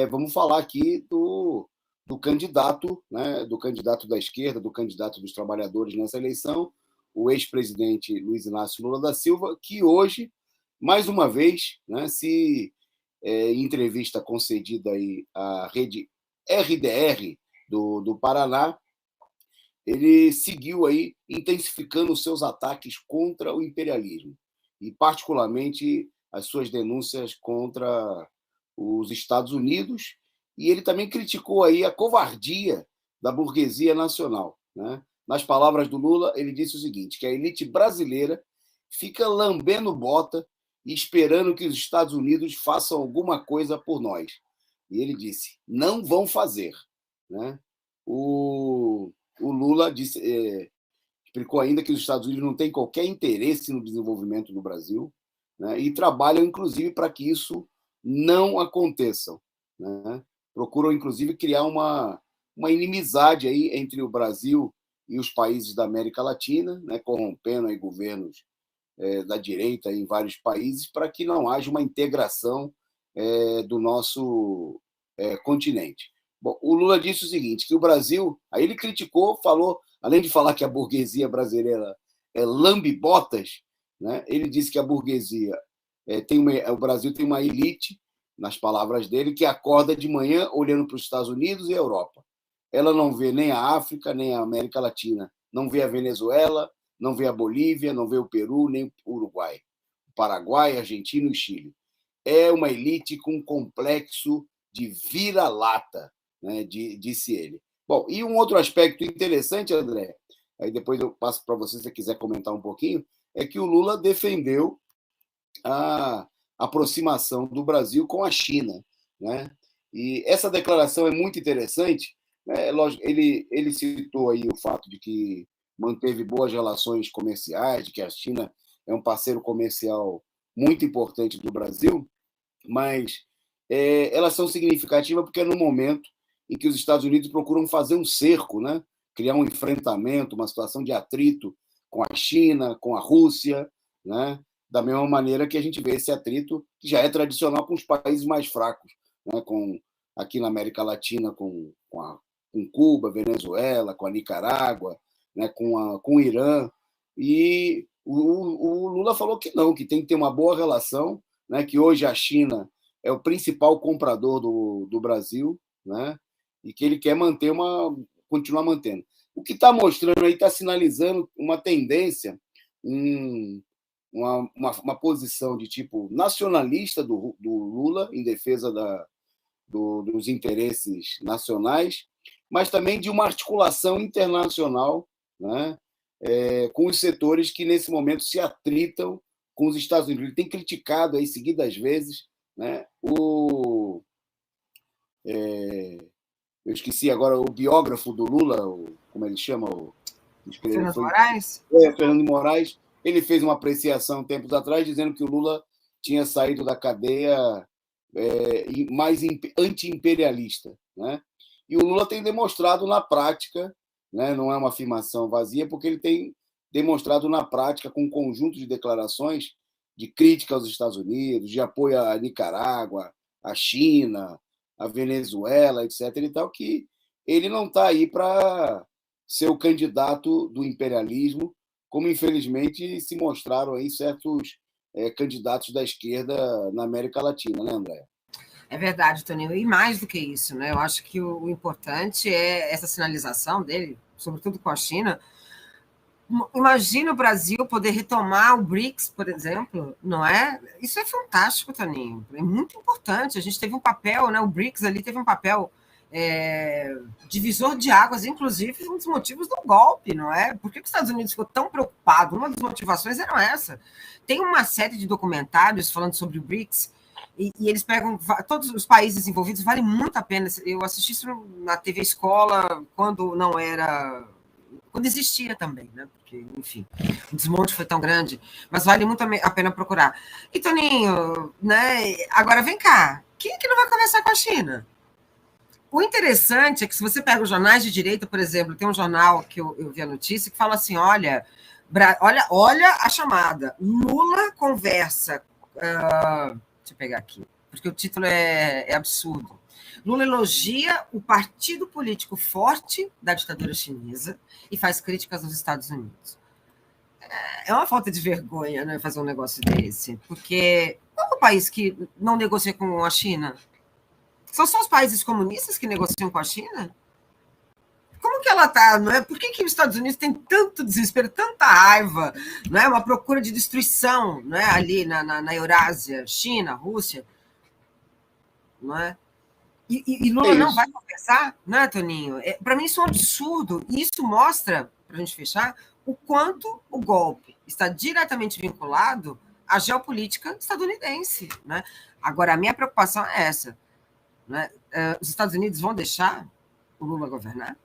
vamos falar aqui do candidato, né, do candidato da esquerda, do candidato dos trabalhadores nessa eleição, o ex-presidente Luiz Inácio Lula da Silva, que hoje, mais uma vez, né, em entrevista concedida aí à rede RDR do Paraná, ele seguiu aí intensificando os seus ataques contra o imperialismo e, particularmente, as suas denúncias contra os Estados Unidos, e ele também criticou aí a covardia da burguesia nacional, né? Nas palavras do Lula, ele disse o seguinte, que a elite brasileira fica lambendo bota e esperando que os Estados Unidos façam alguma coisa por nós. E ele disse, não vão fazer, né? O Lula explicou ainda que os Estados Unidos não têm qualquer interesse no desenvolvimento do Brasil, né, e trabalham, inclusive, para que isso não aconteça. Né? Procuram, inclusive, criar uma inimizade aí entre o Brasil e os países da América Latina, né, corrompendo aí governos da direita em vários países, para que não haja uma integração do nosso continente. Bom, o Lula disse o seguinte, que o Brasil, aí ele criticou, falou, além de falar que a burguesia brasileira é lambe-botas, né, ele disse que a burguesia o Brasil tem uma elite, nas palavras dele, que acorda de manhã olhando para os Estados Unidos e a Europa. Ela não vê nem a África, nem a América Latina, não vê a Venezuela, não vê a Bolívia, não vê o Peru, nem o Uruguai, o Paraguai, a Argentina e o Chile. É uma elite com um complexo de vira-lata, né, disse ele. Bom, e um outro aspecto interessante, André, aí depois eu passo para você se você quiser comentar um pouquinho, é que o Lula defendeu a aproximação do Brasil com a China, né? E essa declaração é muito interessante, né? Ele citou aí o fato de que manteve boas relações comerciais, de que a China é um parceiro comercial muito importante do Brasil, mas elas são significativas porque é no momento em que os Estados Unidos procuram fazer um cerco, né? Criar um enfrentamento, uma situação de atrito com a China, com a Rússia, né? Da mesma maneira que a gente vê esse atrito, que já é tradicional com os países mais fracos, né? Aqui na América Latina, com Cuba, Venezuela, com a Nicarágua, né? com o Irã. E o Lula falou que não, que tem que ter uma boa relação, né? Que hoje a China é o principal comprador do Brasil, né? E que ele quer continuar mantendo. O que está mostrando aí, está sinalizando uma tendência, uma posição de tipo nacionalista do Lula, em defesa dos interesses nacionais, mas também de uma articulação internacional, né? Com os setores que, nesse momento, se atritam com os Estados Unidos. Ele tem criticado aí, seguidas vezes, né, eu esqueci agora o biógrafo do Lula, como ele chama? Fernando Moraes? Fernando Moraes. Ele fez uma apreciação tempos atrás, dizendo que o Lula tinha saído da cadeia mais anti-imperialista. Né? E o Lula tem demonstrado na prática, né, não é uma afirmação vazia, porque ele tem demonstrado na prática, com um conjunto de declarações de crítica aos Estados Unidos, de apoio à Nicarágua, à China, à Venezuela, etc., e tal, que ele não está aí para ser o candidato do imperialismo, como infelizmente se mostraram aí certos candidatos da esquerda na América Latina, né, André? É verdade, Toninho, e mais do que isso, né? Eu acho que o importante é essa sinalização dele, sobretudo com a China. Imagina o Brasil poder retomar o BRICS, por exemplo, não é? Isso é fantástico, Toninho, é muito importante. A gente teve um papel, né? O BRICS ali teve um papel divisor de águas, inclusive um dos motivos do golpe, não é? Por que os Estados Unidos ficou tão preocupado? Uma das motivações era essa. Tem uma série de documentários falando sobre o BRICS, e eles pegam todos os países envolvidos, vale muito a pena. Eu assisti isso na TV Escola, quando não era... quando existia também, né? Porque, enfim, o desmonte foi tão grande, mas vale muito a pena procurar. E, Toninho, né? Agora vem cá, quem é que não vai conversar com a China? O interessante é que se você pega os jornais de direita, por exemplo, tem um jornal que eu vi a notícia que fala assim, olha a chamada, Lula conversa... deixa eu pegar aqui, porque o título é absurdo. Lula elogia o partido político forte da ditadura chinesa e faz críticas aos Estados Unidos. É uma falta de vergonha, né, fazer um negócio desse, porque qual é o país que não negocia com a China? São só os países comunistas que negociam com a China? Como que ela está, não é? Por que os Estados Unidos têm tanto desespero, tanta raiva, não é? Uma procura de destruição, não é? Ali na Eurásia, China, Rússia, não é? E Lula não vai conversar, né, Toninho? Para mim isso é um absurdo. E isso mostra, para a gente fechar, o quanto o golpe está diretamente vinculado à geopolítica estadunidense, né? Agora, a minha preocupação é essa, né? Os Estados Unidos vão deixar o Lula governar?